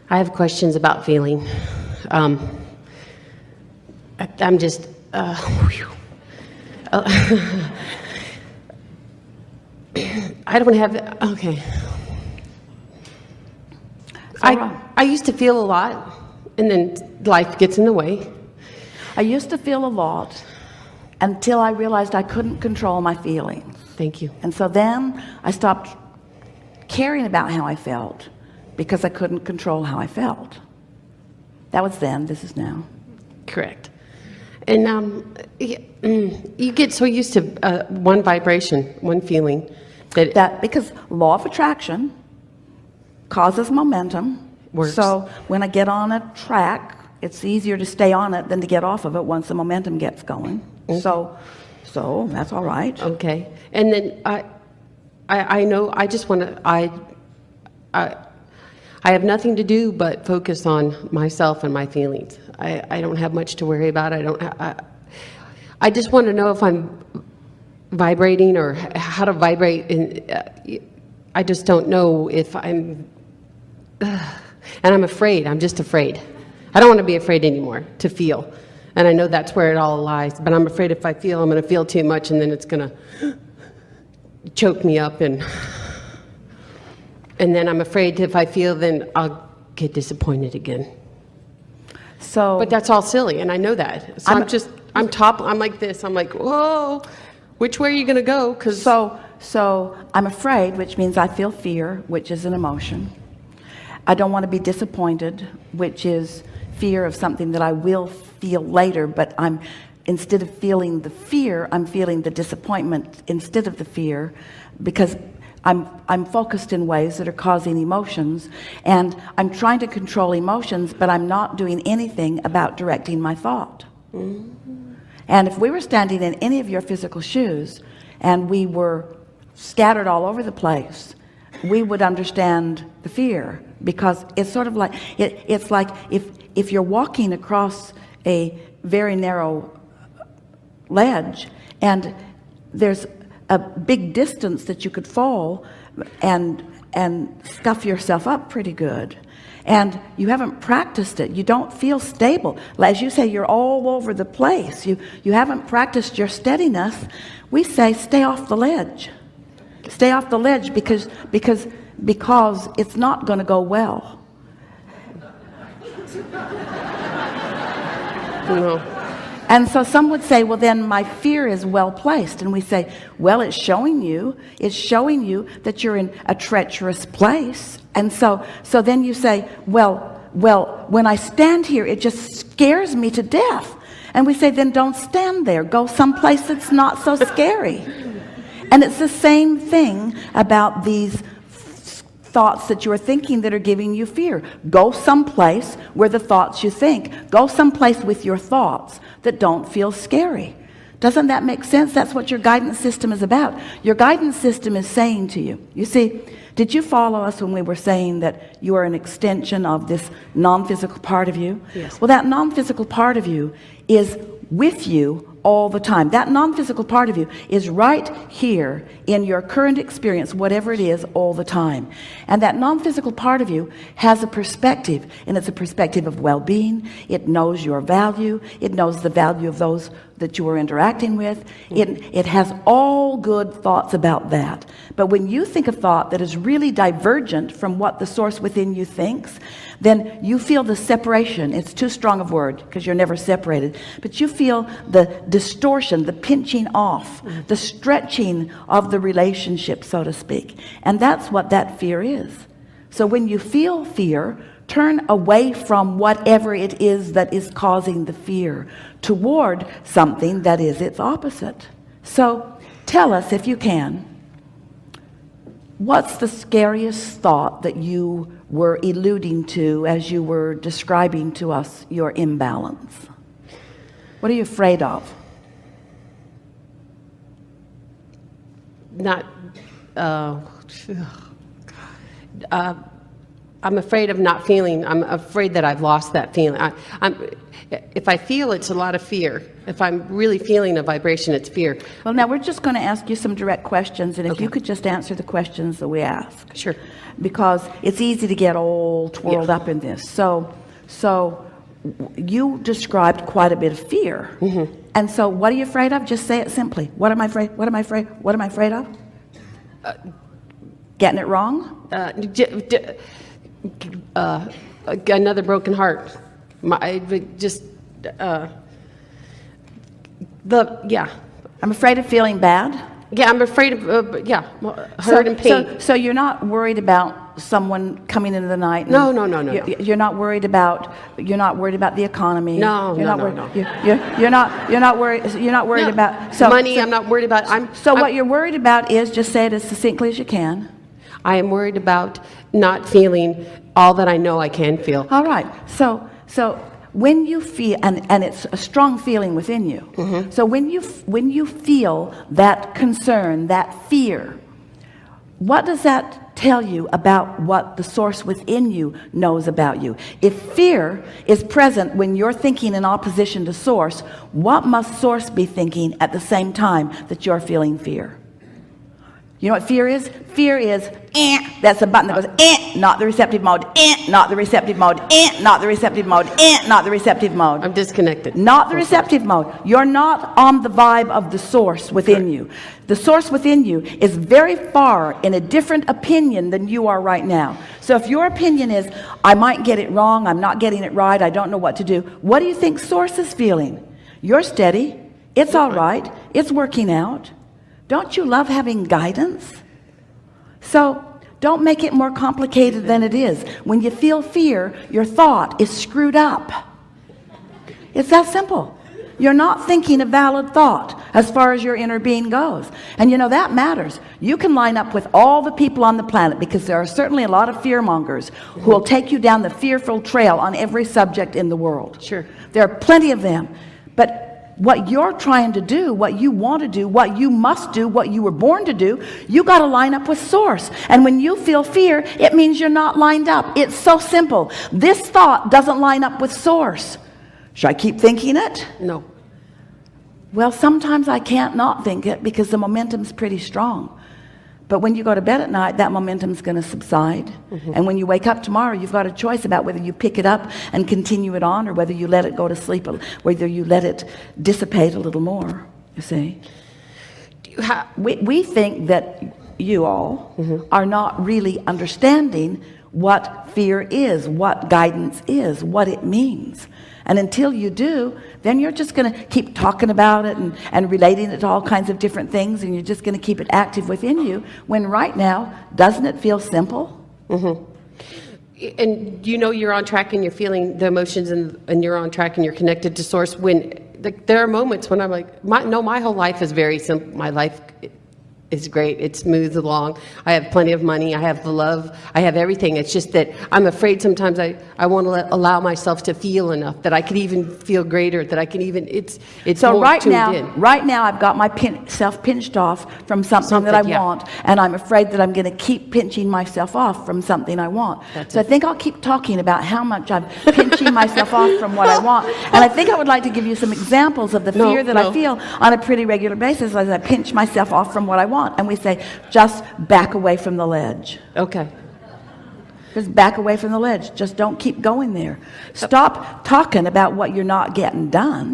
I have questions about feeling. I'm just, I don't have, okay. I used to feel a lot, and then life gets in the way. I used to feel a lot until I realized I couldn't control my feelings. Thank you. And so then I stopped caring about how I felt because I couldn't control how I felt. That was then, this is now. Correct. And you get so used to one vibration, one feeling. That because law of attraction causes momentum. Works. So when I get on a track, it's easier to stay on it than to get off of it once the momentum gets going. Mm-hmm. So that's all right. Okay. And then I know I just want to, I have nothing to do but focus on myself and my feelings. I don't have much to worry about. I just want to know if I'm vibrating or how to vibrate. And I just don't know if I'm, and I'm afraid. I'm just afraid. I don't want to be afraid anymore to feel. And I know that's where it all lies. But I'm afraid if I feel, I'm going to feel too much, and then it's going to choke me up. And then I'm afraid if I feel, then I'll get disappointed again. So, but that's all silly, and I know that. So I'm like this. I'm like, whoa, which way are you going to go? So I'm afraid, which means I feel fear, which is an emotion. I don't want to be disappointed, which is fear of something that I will feel later, but instead of feeling the fear, I'm feeling the disappointment instead of the fear, because I'm focused in ways that are causing emotions, and I'm trying to control emotions, but I'm not doing anything about directing my thought. Mm-hmm. And if we were standing in any of your physical shoes and we were scattered all over the place, we would understand the fear, because it's sort of like it's like if you're walking across a very narrow ledge and there's a big distance that you could fall and scuff yourself up pretty good, and you haven't practiced it, you don't feel stable. As you say, you're all over the place, you haven't practiced your steadiness. We say stay off the ledge. Stay off the ledge because it's not going to go well. No. And so some would say, well, then my fear is well placed. And we say, well, it's showing you that you're in a treacherous place. And so then you say, well, when I stand here, it just scares me to death. And we say, then don't stand there. Go someplace that's not so scary. And it's the same thing about these thoughts that you are thinking that are giving you fear. Go someplace where the thoughts you think. Go someplace with your thoughts that don't feel scary. Doesn't that make sense? That's what your guidance system is about. Your guidance system is saying to you, you see, did you follow us when we were saying that you are an extension of this non-physical part of you? Yes. Well, that non-physical part of you is with you all the time. That non-physical part of you is right here in your current experience, whatever it is, all the time. And that non-physical part of you has a perspective, and it's a perspective of well-being. It knows your value. It knows the value of those that you are interacting with. It has all good thoughts about that. But when you think a thought that is really divergent from what the source within you thinks, then you feel the separation. It's too strong a word because you're never separated, but you feel the distortion, the pinching off, the stretching of the relationship, so to speak. And that's what that fear is. So when you feel fear, turn away from whatever it is that is causing the fear toward something that is its opposite. So tell us, if you can, what's the scariest thought that you were alluding to as you were describing to us your imbalance? What are you afraid of? I'm afraid of not feeling. I'm afraid that I've lost that feeling. If I feel, it's a lot of fear. If I'm really feeling a vibration, it's fear. Well, now we're just going to ask you some direct questions, and if you could just answer the questions that we ask. Sure. Because it's easy to get all twirled up in this. So you described quite a bit of fear. And so what are you afraid of? Just say it simply. What am I afraid? What am I afraid? What am I afraid of? Getting it wrong? Another broken heart. I'm afraid of feeling bad. Yeah, I'm afraid of hurt and pain. So you're not worried about someone coming into the night? No. You're not worried about the economy. No. You're not worried about money. I'm not worried about. What you're worried about is, just say it as succinctly as you can. I am worried about not feeling all that I know I can feel. All right. So when you feel, and it's a strong feeling within you. So when you feel that concern, that fear, what does that tell you about what the source within you knows about you? If fear is present when you're thinking in opposition to source, what must source be thinking at the same time that you're feeling fear? You know what fear is? Fear is, that's a button that goes, not the receptive mode, not the receptive mode, not the receptive mode, not the receptive mode. I'm disconnected. Not the receptive mode. You're not on the vibe of the source within you. The source within you is very far in a different opinion than you are right now. So if your opinion is, I might get it wrong, I'm not getting it right, I don't know what to do, what do you think source is feeling? You're steady. It's all right. It's working out. Don't you love having guidance? So don't make it more complicated than it is. When you feel fear, your thought is screwed up. It's that simple. You're not thinking a valid thought as far as your inner being goes. And you know, that matters. You can line up with all the people on the planet, because there are certainly a lot of fearmongers who will take you down the fearful trail on every subject in the world. Sure. There are plenty of them. But what you're trying to do, what you want to do, what you must do, what you were born to do, you got to line up with source. And when you feel fear, it means you're not lined up. It's so simple. This thought doesn't line up with source. Should I keep thinking it? No. Well, sometimes I can't not think it, because the momentum's pretty strong. But when you go to bed at night, that momentum's going to subside. And when you wake up tomorrow, you've got a choice about whether you pick it up and continue it on, or whether you let it go to sleep, or whether you let it dissipate a little more, you see. We think that you all are not really understanding what fear is, what guidance is, what it means. And until you do, then you're just going to keep talking about it and relating it to all kinds of different things, and you're just going to keep it active within you, when right now, doesn't it feel simple? And you know you're on track, and you're feeling the emotions, and you're on track, and you're connected to source. When there are moments when I'm like, my whole life is very simple. My life is great. It moves along. I have plenty of money. I have the love. I have everything. It's just that I'm afraid sometimes I want to allow myself to feel enough that I could even feel greater, that I can even, it's so more right tuned now, in. Right now I've got my self pinched off from something that I want, and I'm afraid that I'm going to keep pinching myself off from something I want. So I think I'll keep talking about how much I'm pinching myself off from what I want. And I think I would like to give you some examples of the fear that I feel on a pretty regular basis as I pinch myself off from what I want. And we say, just back away from the ledge. Okay. Just back away from the ledge. Just don't keep going there. Stop talking about what you're not getting done.